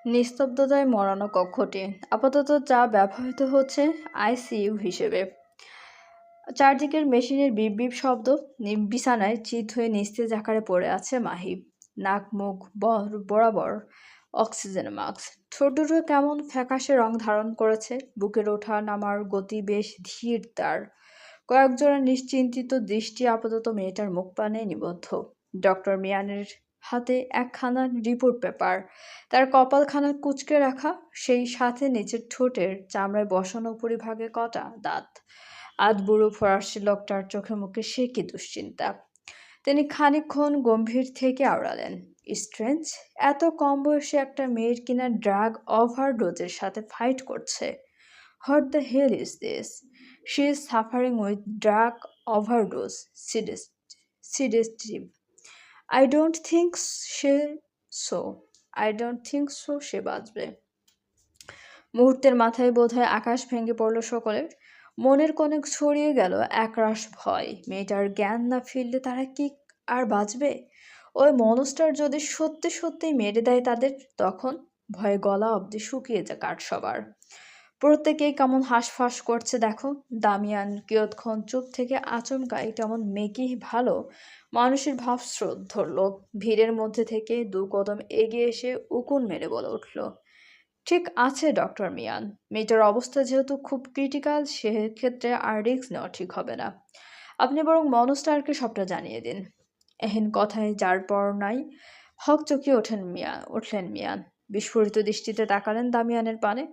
নিস্তব্ধতায় মরানো কক্ষটি আপাতত যা ব্যবহৃত হচ্ছে আইসিইউ হিসেবে। চারদিকের মেশিনের বিপ বিপ শব্দ। বিছানায় চিত হয়ে নিস্তেজ আকারে পড়ে আছে মাহি। নাক মুখ বরাবর অক্সিজেন মাস্ক। ঠোঁট দুটো কেমন ফ্যাকাশে রং ধারণ করেছে। বুকের ওঠা নামার গতি বেশ ধীর তার। কয়েক জোড়া নিশ্চিন্তিত দৃষ্টি আপাতত মেয়েটার মুখ পানে নিবদ্ধ। ডক্টর মিয়ানের হাতে একখানা রিপোর্ট পেপার। তার কপালখানা কুঁচকে রাখা, সেই সাথে নিচের ঠোঁটের চামড়ায় বসানো উপরিভাগে কটা দাঁত। আধবুড়ো ফরাসি লোকটার চোখে মুখে সে কি দুশ্চিন্তা। তিনি খানিকক্ষণ গম্ভীর থেকে আওড়ালেন। স্ট্রেঞ্জ, এত কম বয়সে একটা মেয়ের কিনা ড্রাগ ওভারডোজের সাথে ফাইট করছে। What the hell is this? She is suffering with drug overdose sedative. I don't think so I don't think so সে বাঁচবে। মুহূর্তের মাথায় বোধহয় আকাশ ভেঙে পড়ল সকলের। মনের কোণে ছড়িয়ে গেল একরাশ ভয়। মেয়েটার জ্ঞান না ফিরলে তারা কি আর বাঁচবে? ওই মনস্টার যদি সত্যি সত্যিই মেরে দেয় তাদের, তখন ভয়ে গলা অবধি শুকিয়ে যায় কাঠ সবার। প্রত্যেকেই কেমন হাঁসফাঁস করছে দেখো। দামিয়ান কিয়ৎক্ষণ চুপ থেকে আচমকাই কেমন মেকি ভালো মানুষের ভাবস্রোত ধরল। ভিড়ের মধ্যে থেকে 2 কদম এগিয়ে এসে উকুন মেরে বলে উঠল, ঠিক আছে ডক্টর মিয়ান, মেয়েটার অবস্থা যেহেতু খুব ক্রিটিক্যাল, সেক্ষেত্রে আর রিস্ক নেওয়া ঠিক হবে না। আপনি বরং মনস্টারকে সবটা জানিয়ে দিন। এহেন কথায় যার পর নাই হকচকিয়ে উঠলেন মিয়ান। বিস্ফোরিত দৃষ্টিতে তাকালেন দামিয়ানের পানে।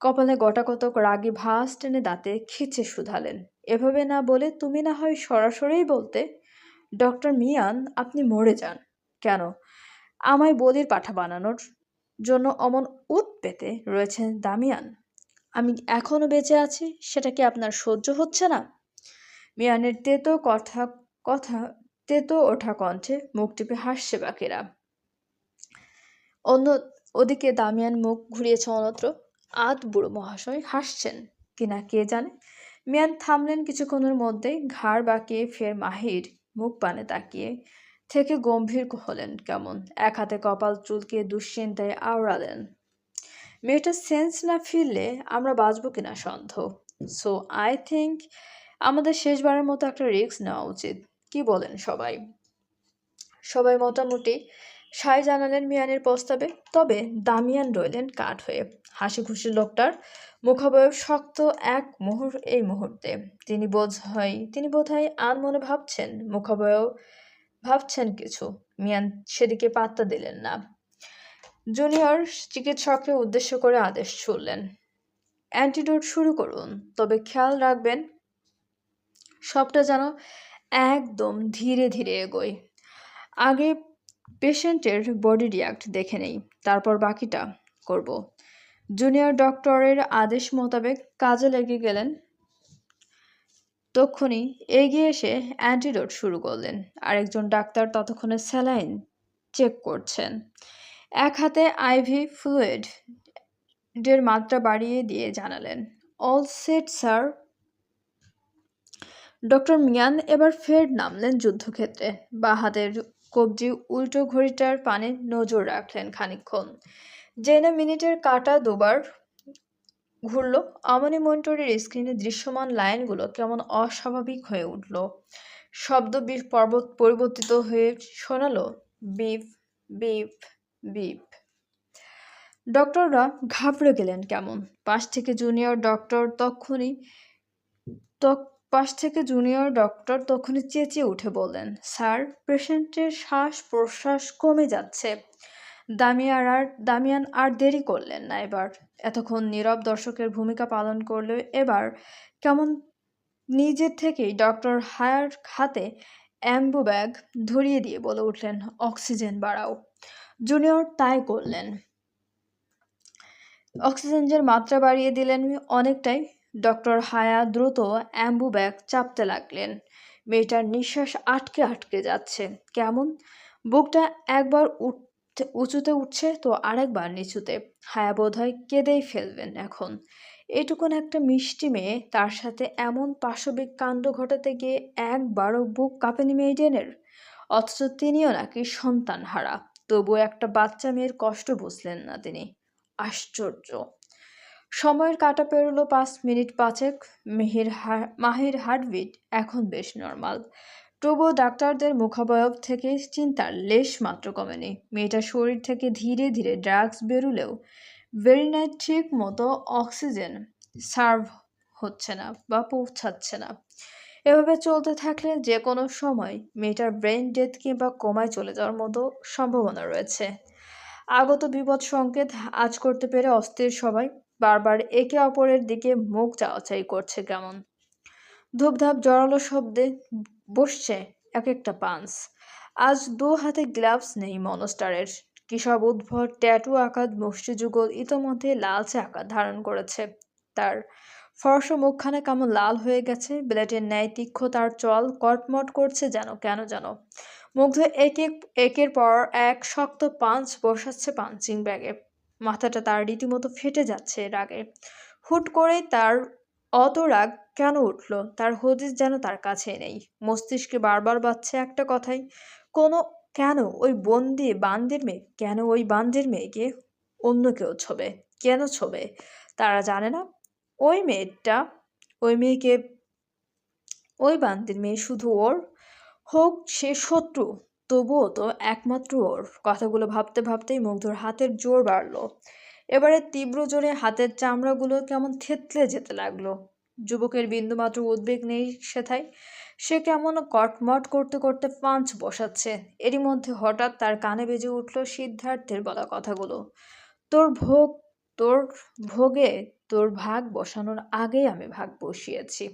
কপালে গোটাকতক রাগী ভাঁজ টেনে দাঁতে খিচে শুধালেন, এভাবে না বলে তুমি না হয় সরাসরিই বলতে। ডক্টর মিয়ান, আপনি মরে যান। কেন? আমায় বলির পাঠা বানানোর জন্য অমন উত পেতে রয়েছেন দামিয়ান? আমি এখনো বেঁচে আছি, সেটা কি আপনার সহ্য হচ্ছে না? মিয়ানের কথা তেতো ওঠা কণ্ঠে মুখ টিপে হাসছে বাকিরা। ওদিকে দামিয়ান মুখ ঘুরিয়েছে অন্যত্র। বুড়ো মহাশয় হাসছেন কিনা কে জানে। মিয়ান থামলেন কিছুক্ষণের মধ্যেই, ঘাড় বাঁকিয়ে ফের মাহির মুখ পানে তাকিয়ে থেকে গম্ভীর হলেন কেমন। এক হাতে কপাল চুলকে দুশ্চিন্তায় আওড়ালেন, মেয়েটার সেন্স না ফিরলে আমরা বাঁচব কিনা সন্দেহ। সো আই থিঙ্ক আমাদের শেষবারের মতো একটা রিস্ক নেওয়া উচিত। কি বলেন সবাই? সবাই মোটামুটি সায় জানালেন মিয়ানের প্রস্তাবে। তবে দামিয়ান রইলেন কাঠ হয়ে। হাসি খুশি লোকটার মুখাবয়ব শক্ত এই মুহূর্তে। তিনি বোধহয় আনমনে ভাবছেন কিছু। মিয়ান সেদিকে পাত্তা দিলেন না। জুনিয়র চিকিৎসককে উদ্দেশ্য করে আদেশ ছুড়লেন, অ্যান্টিডোট শুরু করুন, তবে খেয়াল রাখবেন সবটা যেন একদম ধীরে ধীরে এগোয়। আগে পেশেন্টের বডি রিয়াক্ট দেখে নেই, তারপর বাকিটা করব। জুনিয়র ডক্টরের আদেশ মোতাবেক কাজে লেগে গেলেন। তক্ষুনি এগিয়ে এসে অ্যান্টিডোট শুরু করলেন। আরেকজন ডাক্তার ততক্ষণে স্যালাইন চেক করছেন। এক হাতে আইভি ফ্লুইড ডের মাত্রা বাড়িয়ে দিয়ে জানালেন, all set sir. Doctor Mian এবার ফের নামলেন যুদ্ধক্ষেত্রে। বা হাতের কবজি উল্টো ঘড়িটার পানে নজর রাখলেন খানিকক্ষণ। জেনে মিনিটের কাঁটা দুবার ঘুরল। অমনি মনিটরের স্ক্রিনে দৃশ্যমান লাইনগুলো কেমন অস্বাভাবিক হয়ে উঠল। শব্দ পরিবর্তিত হয়ে শোনালো, বিপ বিপ বিপ। ডক্টররা ঘাবড়ে গেলেন কেমন। পাশ থেকে জুনিয়র ডক্টর তখনই চেঁচিয়ে উঠে বললেন, স্যার, পেশেন্টের শ্বাস প্রশ্বাস কমে যাচ্ছে। দামিয়ান আর দেরি করলেন না। এবার এতক্ষণ নীরব দর্শকের ভূমিকা পালন করলে এবার কেমন নিজের থেকেই ডক্টর হায়ার হাতে অ্যাম্বু ব্যাগ ধরিয়ে দিয়ে বলে উঠলেন, অক্সিজেন বাড়াও। জুনিয়র তাই করলেন। অক্সিজেনের মাত্রা বাড়িয়ে দিলেন অনেকটাই। ডক্টর হায়া দ্রুত অ্যাম্বু ব্যাগ চাপতে লাগলেন। মেয়েটার নিঃশ্বাস আটকে আটকে যাচ্ছে কেমন। বুকটা একবার উঁচুতে উঠছে তো আরেকবার নিচুতে। হায়া বোধহয় কেঁদেই ফেলবেন এখন। এটুকুন একটা মিষ্টি মেয়ে, তার সাথে এমন পাশবিক কাণ্ড ঘটাতে গিয়ে একবারও বুক কাঁপেনি মেয়েডেনের। অথচ তিনিও নাকি সন্তান হারা, তবুও একটা বাচ্চা মেয়ের কষ্ট বুঝলেন না তিনি। আশ্চর্য। সময়ের কাঁটা পেরোলো 5 মিনিট 5। মাহির হার্টবিট এখন বেশ নর্মাল। তবুও ডাক্তারদের মুখাবয়ব থেকে চিন্তার লেশ মাত্র কমেনি। মেয়েটার শরীর থেকে ধীরে ধীরে ড্রাগস বেরুলেও ভেরিনায় ঠিক মতো অক্সিজেন সার্ভ হচ্ছে না বা পৌঁছাচ্ছে না। এভাবে চলতে থাকলে যে কোনো সময় মেয়েটার ব্রেন ডেথ কিংবা কোমায় চলে যাওয়ার মতো সম্ভাবনা রয়েছে। আগত বিপদ সংকেত আঁচ করতে পেরে অস্থির সবাই বারবার একে অপরের দিকে মুখ চাওয়াচাই করছে কেমন। ধূপধাপ জোরালো শব্দে বসছে এক একটা পাঞ্চ। আজ 2 হাতে গ্লাভস নেই মনস্টারের। কি সব উদ্ভট ট্যাটু আঁকা মুষ্টিযুগল ইতোমধ্যে লালচে আকার ধারণ করেছে তার। ফর্সা মুখখানা কেমন লাল হয়ে গেছে, ব্লেডের ন্যায় তীক্ষ্ণ তার চল কটমট করছে যেন কেন যেন। মুগ্ধ একের পর এক শক্ত পাঞ্চ বসাচ্ছে পাঞ্চিং ব্যাগে। মাথাটা তার রীতিমতো ফেটে যাচ্ছে রাগে। হুট করেই তার অত রাগ কেন উঠল তার হদিস যেন তার কাছে নেই। মস্তিষ্কে বারবার বাজছে একটা কথাই, কোনো কেন ওই বান্দির মেয়ে, কেন ওই বান্দির মেয়েকে অন্য কেউ ছোবে, কেন ছোবে তারা জানে না। ওই মেয়েটা, ওই মেয়েকে, ওই বান্দির মেয়ে শুধু ওর হোক সে শত্রু, তবুও তো একমাত্র ওর। কথাগুলো ভাবতে ভাবতেই মুগ্ধর হাতের জোর বাড়ল। এবারে তীব্র জোরে হাতের চামড়াগুলো কেমন থেতলে যেতে লাগলো। যুবকের বিন্দুমাত্র উদ্বেগ নেই সেথায়। সে কেমন কটমট করতে করতে পাঞ্চ বসাচ্ছে। এরই মধ্যে হঠাৎ তার কানে বেজে উঠল সিদ্ধার্থের বলা কথাগুলো। তোর ভোগ, তোর ভোগে তোর ভাগ বসানোর আগেই আমি ভাগ বসিয়েছি,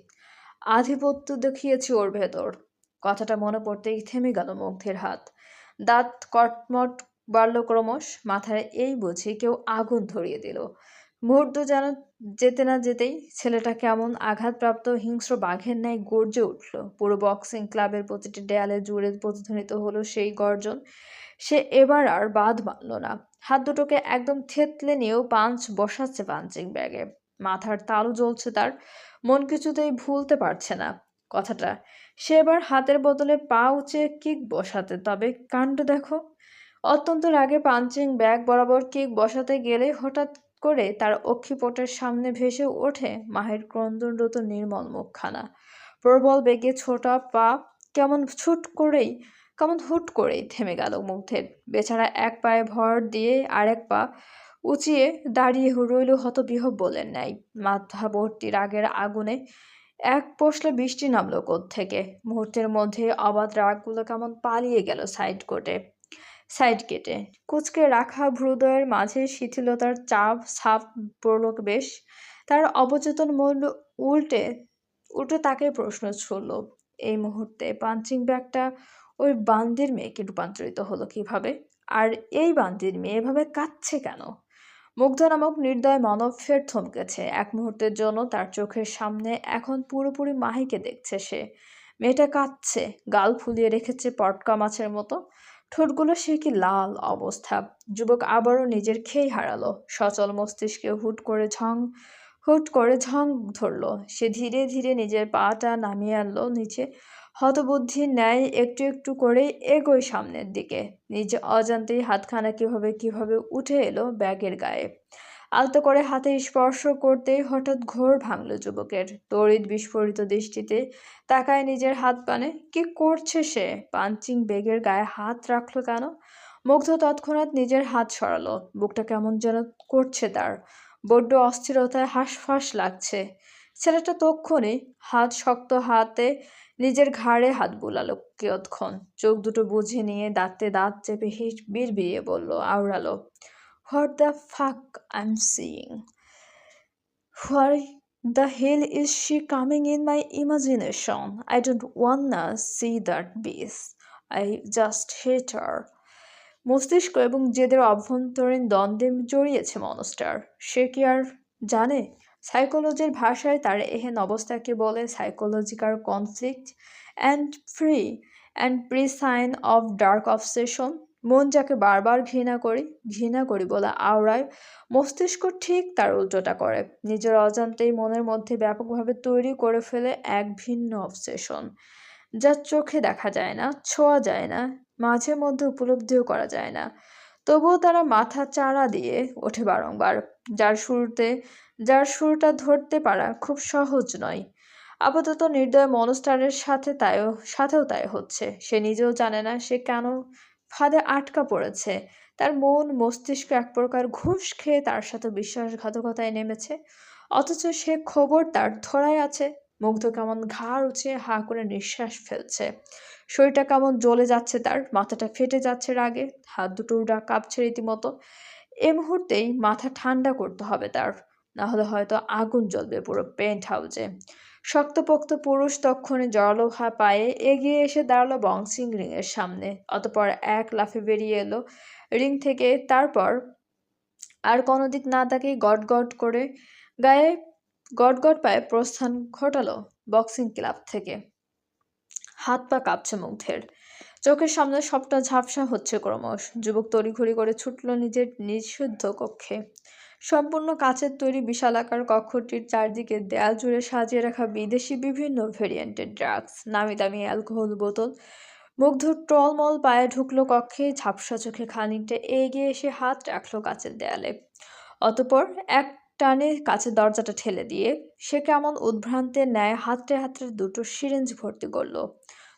আধিপত্য দেখিয়েছি ওর ভেতর। কথাটা মনে পড়তেই থেমে গেল মুগ্ধের হাত। দাঁত কটমট বাড়ল ক্রমশ। মাথায় এই বুঝি কেউ আগুন ধরিয়ে দিল। মুহূর্ত যেন যেতে না যেতেই ছেলেটা কেমন আঘাতপ্রাপ্ত হিংস্র বাঘের ন্যায় গর্জে উঠল। পুরো বক্সিং ক্লাবের প্রতিটি দেয়ালে জুড়ে প্রতিধ্বনিত হলো সেই গর্জন। সে এবার আর বাদ মানল না। হাত দুটোকে একদম থেতলে নিয়েও পাঞ্চ বসাচ্ছে পাঞ্চিং ব্যাগে। মাথার তালু জ্বলছে তার। মন কিছুতেই ভুলতে পারছে না কথাটা। সে এবার হাতের বদলে পা উঁচে কিক বসাতে, তবে কাণ্ড দেখো। অত্যন্ত রাগে পাঞ্চিং ব্যাগ বরাবর কিক বসাতে গেলে হঠাৎ করে তার অক্ষিপটের সামনে ভেসে ওঠে মাহের ক্রন্দনরত নির্মল মুখখানা। প্রবল বেগে ছোটা পা কেমন হুট করেই থেমে গেল মুগ্ধের। বেচারা এক পায়ে ভর দিয়ে আরেক পা উঁচিয়ে দাঁড়িয়ে রইল হতবিহ্বলের ন্যায়। মাথা ভর্তি রাগের আগুনে এক পশলা বৃষ্টি নামলো কোত্থেকে। মুহূর্তের মধ্যে অবাধ রাগগুলো কেমন পালিয়ে গেল সাইড কেটে। কুঁচকে রাখা ভ্রুদয়ের মাঝে শিথিলতার ছাপ পড়ল বেশ। তার অবচেতন মন উল্টে উল্টে তাকে প্রশ্ন ছুড়ল, এই মুহূর্তে পাঞ্চিং ব্যাগটা ওই বান্দির মেয়েকে রূপান্তরিত হলো কিভাবে? আর এই বান্দির মেয়ে এভাবে কাঁদছে কেন? মুগ্ধ নামক নির্দয় মানব ফের থমকেছে। এক মুহূর্তের জন্য তার চোখের সামনে এখন পুরোপুরি মাহিকে দেখছে সে। মেয়েটা কাঁদছে, গাল ফুলিয়ে রেখেছে পটকা মাছের মতো। ঠোঁটগুলো সে কি লাল অবস্থা। যুবক আবারও নিজের খেই হারালো। সচল মস্তিষ্কে হুট করে ঝং ধরলো। সে ধীরে ধীরে নিজের পাটা নামিয়ে আনলো নিচে। হতবুদ্ধির ন্যায় একটু একটু করে এগোয় সামনের দিকে। নিজে অজান্তেই হাতখানা কিভাবে উঠে এলো ব্যাগের গায়ে। আলতো করে হাতে স্পর্শ করতেই হঠাৎ ঘোর ভাঙল যুবকের। তড়িৎ বিস্ফোরিত দৃষ্টিতে তাকায় নিজের হাত পানে। কি করছে সে? পাঞ্চিং ব্যাগের গায়ে হাত রাখলো কেন? মুগ্ধ তৎক্ষণাৎ নিজের হাত সরালো। বুকটা কেমন যেন করছে তার। বড্ড অস্থিরতায় হাঁসফাঁস লাগছে। ছেলেটা তক্ষুনি শক্ত হাতে নিজের ঘাড়ে হাত বুলালো কিয়ৎক্ষণ। চোখ দুটো বুজে নিয়ে দাঁতে দাঁত চেপে বিড়বিড়িয়ে আওড়ালো, what the fuck I am seeing? Why the hell is she coming in my imagination? I don't wanna see that beast. I just hate her. মস্তিষ্ক এবং জেদের অভ্যন্তরীণ দ্বন্দ্বে জড়িয়েছে মনস্টার। সে কি আর জানে? সাইকোলজির ভাষায় তার এহেন অবস্থাকে বলে psychological conflict and pre sign of dark obsession. মন যাকে বারবার ঘৃণা করি বলে আওড়ায়, মস্তিষ্ক ঠিক তার উল্টোটা করে। নিজের অজান্তেই মনের মধ্যে ব্যাপকভাবে তৈরি করে ফেলে এক ভিন্ন অবসেশন, যা চোখে দেখা যায় না, ছোঁয়া যায় না, মাঝে মধ্যে উপলব্ধিও করা যায় না। তবুও তারা মাথা চাড়া দিয়ে ওঠে বারংবার, যার শুরুতে যার শুরুটা ধরতে পারা খুব সহজ নয়। আপাতত নির্দয় মনস্টারের সাথেও তাই হচ্ছে। সে নিজেও জানে না সে কেন ফাঁদে আটকা পড়েছে। তার মন মস্তিষ্ক এক প্রকার ঘুষ খেয়ে তার সাথে বিশ্বাসঘাতকতায় নেমেছে। অথচ সে খবর তার ধরায় আছে। মুগ্ধ কেমন ঘাড় উঁচিয়ে হাঁ করে নিঃশ্বাস ফেলছে। শরীরটা কেমন জ্বলে যাচ্ছে তার, মাথাটা ফেটে যাচ্ছে রাগে, হাত দুটো কাঁপছে রীতিমতো। এ মুহূর্তেই মাথা ঠান্ডা করতে হবে তার, না হলে হয়তো আগুন জ্বলবে পুরো পেন্ট হাউসে। শক্তপোক্ত পুরুষ তক্ষণে জড়ালো পায়ে এগিয়ে এসে দাঁড়ালো বক্সিং রিং এর সামনে। অতঃপর এক লাফে বেরিয়ে এলো রিং থেকে। তারপর আর কোনো দিক না তাকিয়ে গায়ে গট পায়ে প্রস্থান ঘটালো বক্সিং ক্লাব থেকে। হাত পা কাঁপছে মুগ্ধের, চোখের সামনে সবটা ঝাপসা হচ্ছে ক্রমশ। যুবক তড়িঘড়ি করে ছুটল নিজের নিষিদ্ধ কক্ষে। সম্পূর্ণ কাচের তৈরি বিশালাকার কক্ষটির চারদিকে দেয়াল জুড়ে সাজিয়ে রাখা বিদেশি বিভিন্ন ভেরিয়েন্টের ড্রাগস, নামি দামি অ্যালকোহল বোতল। মুগ্ধ টলমল পায়ে ঢুকলো কক্ষে, ঝাপসা চোখে খানিকটা এগিয়ে এসে হাত রাখলো কাচের দেয়ালে। অতঃপর এক টানে কাচের দরজাটা ঠেলে দিয়ে সে কেমন উদ্ভ্রান্তের ন্যায় হাতড়ে হাতড়ে দুটো সিরিঞ্জ ভর্তি করলো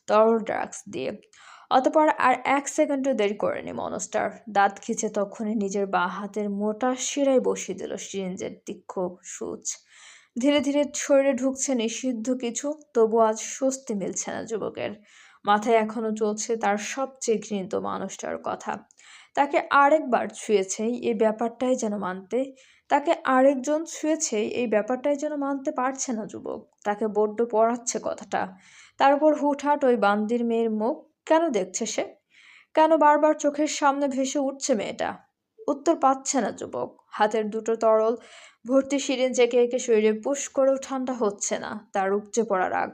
তরল ড্রাগস দিয়ে। অতঃপর আর এক সেকেন্ডও দেরি করেনি মনস্টার। দাঁত খিচে তখনই নিজের বাঁ হাতের মোটা শিরায় বসিয়ে দিল সিরিঞ্জের তীক্ষ্ণ সূচ। ধীরে ধীরে শরীরে ঢুকছে নিষিদ্ধ কিছু, তবু আজ স্বস্তি মিলছে না যুবকের। মাথায় এখনো চলছে তার সবচেয়ে ঘৃণিত মানুষটার কথা। তাকে আরেকবার ছুঁয়েছে এই ব্যাপারটাই যেন মানতে তাকে আরেকজন ছুঁয়েছে এই ব্যাপারটাই যেন মানতে পারছে না যুবক। তাকে বড্ড পড়াচ্ছে কথাটা। তার উপর হুটহাট ওই বান্দির মেয়ের মুখ কেন দেখছে সে? কেন বারবার চোখের সামনে ভেসে উঠছে মেয়েটা? উত্তর পাচ্ছে না যুবক। হাতের দুটো তরল ভর্তি সিরিঞ্জ একে একে শরীরে পুশ করেও ঠান্ডা হচ্ছে না তার উপচে পড়া রাগ।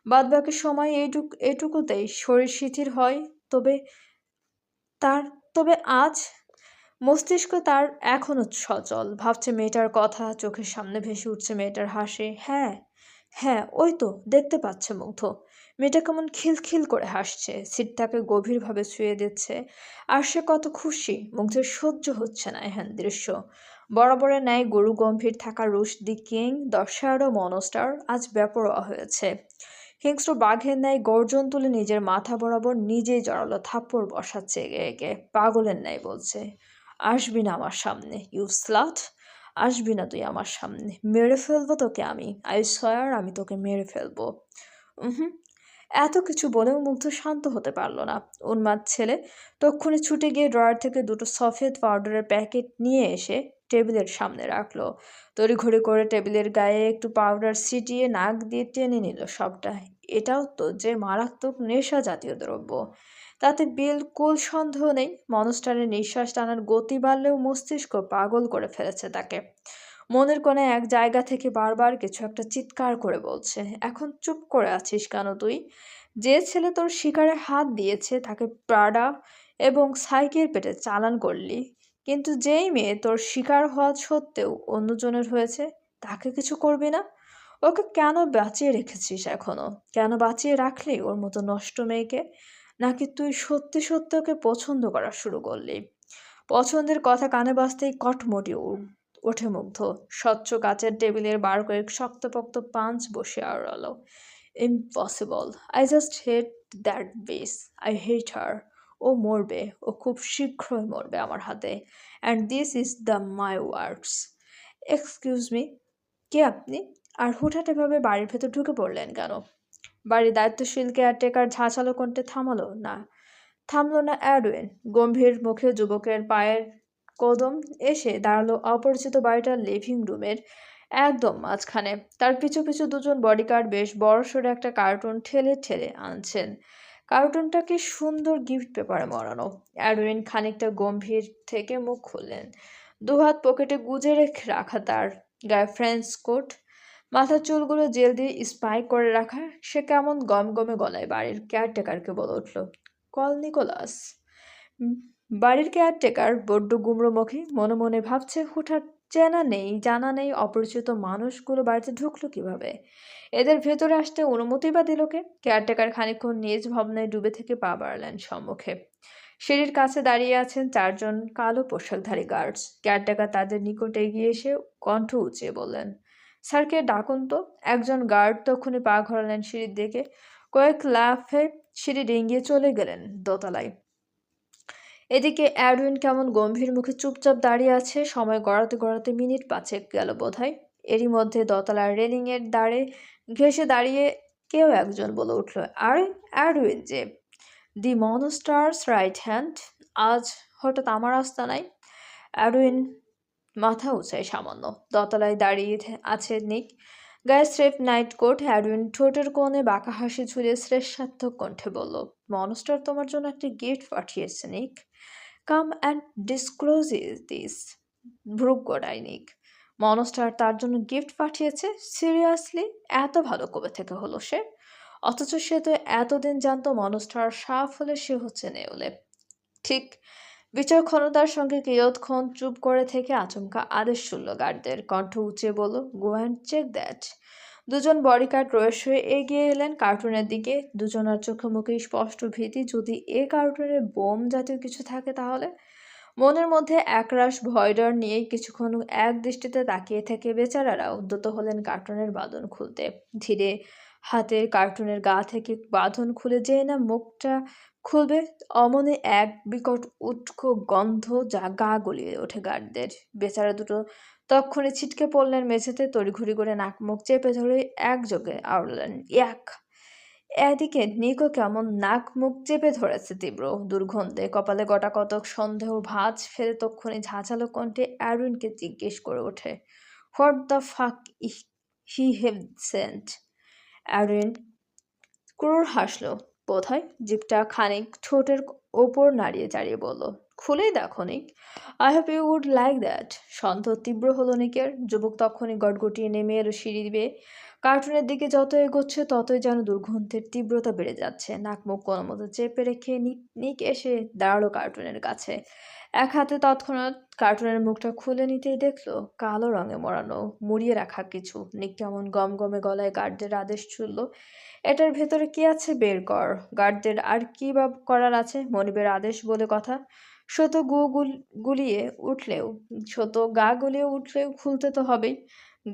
বাদবাকি সময় এটুকুতেই শরীর শিথিল হয়। তবে তার তবে আজ মস্তিষ্ক তার এখনো সচল, ভাবছে মেয়েটার কথা, চোখের সামনে ভেসে উঠছে মেয়েটার হাসি। হ্যাঁ, হ্যাঁ, ওই তো দেখতে পাচ্ছে মুগ্ধ। মেয়েটা কেমন খিলখিল করে হাসছে, সিটটাকে গভীরভাবে ছুঁয়ে দিচ্ছে। আর সে কত খুশি। মুগ্ধের সহ্য হচ্ছে না এহেন দৃশ্য। বরাবরের ন্যায় গরু গম্ভীর থাকা রুশদি কিং দশারও মনস্টার আজ বেপরোয়া হয়েছে। হিংস্র বাঘের ন্যায় গর্জন তুলে নিজের মাথা বরাবর নিজেই জড়ালো থাপ্পড় বসাচ্ছে এগে এগে। পাগলের ন্যায় বলছে, আসবি না আমার সামনে, ইউ স্লাট। আসবি না তুই আমার সামনে, মেরে ফেলবো তোকে আমি। আই সোয়ার আমি তোকে মেরে ফেলবো। হুম। এত কিছু বলেও মুগ্ধ শান্ত হতে পারল না। উন্মাদ ছেলে তক্ষুনি ছুটে গিয়ে ড্রয়ার থেকে দুটো সফেদ পাউডারের প্যাকেট নিয়ে এসে টেবিলের সামনে রাখলো। তড়িঘড়ি করে টেবিলের গায়ে একটু পাউডার ছিটিয়ে নাক দিয়ে টেনে নিল সবটা। এটাও তো যে মারাত্মক নেশা জাতীয় দ্রব্য, তাতে বিলকুল সন্দেহ নেই। মনস্টারের নিঃশ্বাস টানার গতি বাড়লেও মস্তিষ্ক পাগল করে ফেলেছে তাকে। মনের কোণে এক জায়গা থেকে বারবার কিছু একটা চিৎকার করে বলছে, এখন চুপ করে আছিস কেন তুই? যে ছেলে তোর শিকারে হাত দিয়েছে তাকে প্রাডা এবং সাইকের পেটে চালান করলি, কিন্তু যেই মেয়ে তোর শিকার হওয়া সত্ত্বেও অন্যজনের হয়েছে তাকে কিছু করবি না? ওকে কেন বাঁচিয়ে রেখেছিস এখনো? কেন বাঁচিয়ে রাখলি ওর মতো নষ্ট মেয়েকে? নাকি তুই সত্যি সত্যি ওকে পছন্দ করা শুরু করলি? পছন্দের কথা কানে বাজতেই কটমটি ওঠে মুগ্ধ। স্বচ্ছ কাচের টেবিলের বার কয়েক শক্তপোক্ত পাঞ্চ বসে আওড়ালো। Impossible, I just hate that bitch, I hate her. ও মরবে, ও খুব শীঘ্রই মরবে আমার হাতে। And this is the my works. Excuse me, কে আপনি? আর হুটহাট এভাবে বাড়ির ভেতর ঢুকে পড়লেন কেন? বাড়ির দায়িত্বশীল কেয়ারটেকার ঝাঁঝালো কণ্ঠে থামলো না অ্যাডওয়েন। গম্ভীর মুখে যুবকের পায়ের কদম এসে দাঁড়ালো অপরিচিত বাড়িটার লিভিং রুমের একদম মাঝখানে। তার পিছু পিছু দুজন বডিগার্ড বেশ বড়সড় একটা কার্টুন ঠেলে ঠেলে আনছেন। কার্টুনটাকে সুন্দর গিফট পেপারে মোড়ানো। অ্যাডওয়েন খানিকটা গম্ভীর থেকে মুখ খুললেন। দুহাত পকেটে গুজে রেখে রাখা তার গায়ে ফ্রেঞ্চ কোট, মাথার চুলগুলো জেল দিয়ে স্পাইক করে রাখা। সে কেমন গমগমে গলায় বাড়ির কেয়ারটেকারকে বলে উঠল, কল নিকোলাস। উম, বাড়ির কেয়ারটেকার বড্ড গুমড়োমুখী, মনে মনে ভাবছে হুটহাট চেনা নেই জানা নেই অপরিচিত মানুষগুলো বাড়িতে ঢুকলো কিভাবে? এদের ভেতরে আসতে অনুমতি বা দিল কে? কেয়ারটেকার খানিকক্ষণ নিজ ভাবনায় ডুবে থেকে পা বাড়ালেন সম্মুখে। সিঁড়ির কাছে দাঁড়িয়ে আছেন 4 জন কালো পোশাকধারী গার্ডস। কেয়ারটেকার তাদের নিকটে এগিয়ে এসে কণ্ঠ উঁচিয়ে বললেন, স্যারকে ডাকুন তো। একজন গার্ড তখনই পা ঘোরালেন সিঁড়ির দিকে। কয়েক লাফে সিঁড়ি ডিঙিয়ে চলে গেলেন দোতলায়। এদিকে অ্যাডউইন কেমন গম্ভীর মুখে চুপচাপ দাঁড়িয়ে আছে। সময় গড়াতে গড়াতে মিনিট 5 গেল বোধহয়। এরই মধ্যে দোতলার রেলিংয়ের দাঁড়ে ঘেঁষে দাঁড়িয়ে কেউ একজন বলে উঠল, আরে অ্যাডউইন যে, দি মনস্টার্স রাইট হ্যান্ড। আজ হঠাৎ আমার আস্তানায়? অ্যাডউইন মাথা উঁচায় সামান্য। দোতলায় দাঁড়িয়ে আছে নিক, গায়ে স্রেফ নাইট কোট। অ্যাডউইন ঠোঁটের কোণে বাঁকা হাসি ঝুলিয়ে শ্লেষাত্মক কণ্ঠে বলল, মনস্টার তোমার জন্য একটা গিফট পাঠিয়েছে নিক। কাম অ্যান্ড ডিসক্লোজ দিস। ভ্রু গোড়ায় নিক। মনস্টার তার জন্য গিফট পাঠিয়েছে? সিরিয়াসলি? এত ভালো কবে থেকে হলো সে? অথচ সে তো এতদিন জানতো মনস্টার সাফ হলে সে হচ্ছে নেউলে। ঠিক বিচক্ষণতার সঙ্গে কিয়ৎক্ষণ চুপ করে থেকে আচমকা আদেশ শুনল গার্ডদের। কণ্ঠ উঁচিয়ে বলল, গো অ্যান্ড চেক দ্যাট। দুজন বডিগার্ড রয়েস হয়ে এগিয়ে এলেন কার্টুনের দিকে। দুজনার চোখে মুখে স্পষ্ট ভীতি। যদি এ কার্টুনের বোম জাতীয় কিছু থাকে তাহলে? মনের মধ্যে একরাশ ভয় ডর নিয়েই কিছুক্ষণ এক দৃষ্টিতে তাকিয়ে থেকে বেচারারা উদ্যত হলেন কার্টুনের বাঁধন খুলতে। ধীরে হাতের কার্টুনের গা থেকে বাঁধন খুলে যেই না মুখটা খুলবে, অমনে এক বিকট উটকো গন্ধ যা গা গলিয়ে ওঠে গার্ডদের। বেচারা দুটো তক্ষণে ছিটকে পড়লেন মেঝেতে। তড়িঘড়ি করে নাক মুখ চেপে ধরে একযোগে আওড়ালেন, ইয়াক। এদিকে নিকো কেমন নাক মুখ চেপে ধরেছে তীব্র দুর্গন্ধে। কপালে গোটা কতক সন্দেহ ভাঁজ ফেলে তক্ষণি ঝাঁঝালো কণ্ঠে অ্যারুইনকে জিজ্ঞেস করে ওঠে, হোয়াট দ্য ফাক হি হ্যাভ সেন্ট? অ্যারুইন ক্রুর হাসলো বোধহয়। জিভটা খানিক ঠোঁটের ওপর নাড়িয়ে চাড়িয়ে বলল, খুলেই দেখো Nick. I hope you would like that. সন্দেহ তীব্র হলো নিকের। যুবক তখনই গটগটিয়ে নেমে এলো সিঁড়ি বেয়ে। কার্টুনের দিকে যত এগোচ্ছে ততই যেন দুর্গন্ধের তীব্রতা বেড়ে যাচ্ছে। নাক মুখ কোনো মতো চেপে রেখে নিক এসে দাঁড়ালো কার্টুনের কাছে। এক হাতে তৎক্ষণাৎ কার্টুনের মুখটা খুলে নিতেই দেখলো কালো রঙে মোড়ানো মুড়িয়ে রাখা কিছু। নিক কেমন গমগমে গলায় গার্ডদের আদেশ ছুড়ল, এটার ভেতরে কি আছে বের কর। গার্ডদের আর কি বা করার আছে? মনিবের আদেশ বলে কথা। শত গা গুলিয়ে উঠলেও খুলতে তো হবেই।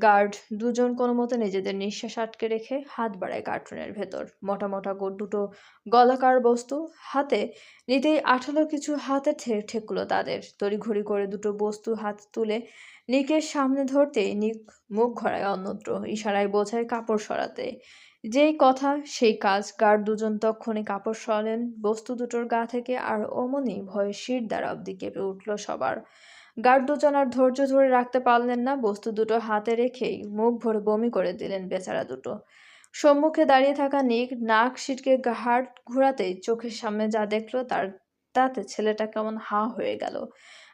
গার্ড দুজন কোনো মতো নিজেদের নিঃশ্বাস আটকে রেখে হাত বাড়ায় কার্টুনের ভেতর। মোটা মোটা দুটো গলাকার বস্তু হাতে নিতেই আঠালো কিছু হাতে ঠেকলো তাদের। তড়িঘড়ি করে দুটো বস্তু হাত তুলে নিকের সামনে ধরতেই নিক মুখ ঘোরায় অন্যত্র। ইশারায় বোঝায় কাপড় সরাতে। যেই কথা সেই কাজ। গার্ড দুজন তক্ষণি কাপড় সরালেন বস্তু দুটোর গা থেকে। আর অমনি ভয়ে শির দ্বারা অব্দি কেঁপে উঠল সবার। গার্ড দুজন আর ধৈর্য ধরে রাখতে পারলেন না। বস্তু দুটো হাতে রেখেই মুখ ভরে বমি করে দিলেন বেচারা দুটো। সম্মুখে দাঁড়িয়ে থাকা নিক নাক সিটকে হাড় ঘোরাতেই চোখের সামনে যা দেখলো তাতে ছেলেটা কেমন হাঁ হয়ে গেল।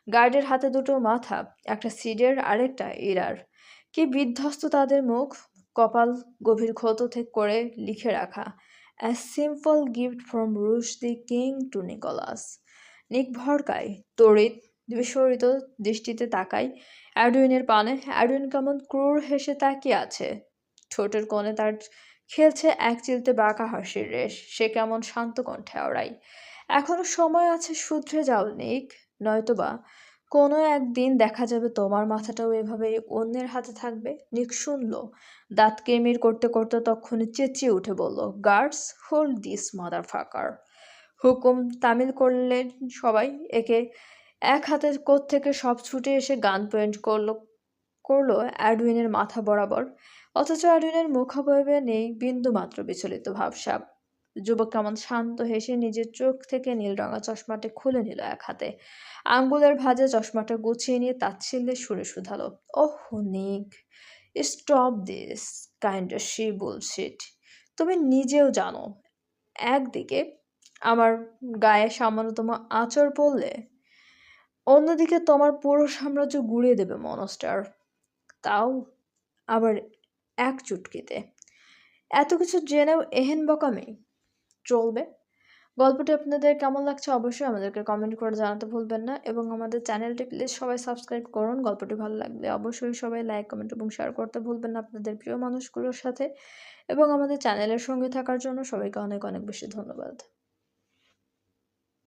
গার্ডের হাতে দুটো মাথা, একটা সিডের আরেকটা ইরার। কি বিধ্বস্ত তাদের মুখ। কপাল গভীর ক্ষত করে লিখে রাখা, A simple gift from Rush the King to Nicholas. নিক ভরকায়, তড়িৎ বিস্ফোরিত দৃষ্টিতে তাকায় অ্যাডউইনের পানে। অ্যাডউইন কেমন ক্রুর হেসে তাকিয়ে আছে। ঠোঁটের কোণে তার খেলছে এক চিলতে বাঁকা হাসির রেশ। সে কেমন শান্ত কণ্ঠে আওড়ায়, এখনো সময় আছে, শুধরে যাও নিক, নয়তোবা কোনো একদিন দেখা যাবে তোমার মাথাটাও এভাবে অন্যের হাতে থাকবে। নিক শুনল, দাঁত কিরমির করতে করতে তখনই চেঁচিয়ে উঠে বলল, গার্ডস, হোল্ড দিস মাদার ফাকার। হুকুম তামিল করলেন সবাই। একে এক হাতের কোত্থেকে থেকে সব ছুটে এসে গান পয়েন্ট করলো অ্যাডউইনের মাথা বরাবর। অথচ অ্যাডউইনের মুখাবয়বে নেই বিন্দু মাত্র বিচলিত ভাবসাব। যুবক কেমন শান্ত হেসে নিজের চোখ থেকে নীলরঙা চশমাটা খুলে নিল এক হাতে। আঙ্গুলের ভাঁজে চশমাটা গুছিয়ে নিয়ে তাচ্ছিল্যের সুরে শুধালো, ওহ নিক, stop this kind of she bullshit. তুমি নিজেও জানো একদিকে আমার গায়ে সামান্যতম আঁচড় পড়লে অন্যদিকে তোমার পুরো সাম্রাজ্য গুঁড়িয়ে দেবে মনস্টার, তাও আবার এক চুটকিতে। এত কিছু জেনেও এহেন বকামি চলবে? গল্পটি আপনাদের কেমন লাগছে অবশ্যই আমাদেরকে কমেন্ট করে জানাতে ভুলবেন না, এবং আমাদের চ্যানেলটি প্লিজ সবাই সাবস্ক্রাইব করুন। গল্পটি ভালো লাগলে অবশ্যই সবাই লাইক, কমেন্ট এবং শেয়ার করতে ভুলবেন না আপনাদের প্রিয় মানুষগুলোর সাথে। এবং আমাদের চ্যানেলের সঙ্গে থাকার জন্য সবাইকে অনেক অনেক বেশি ধন্যবাদ।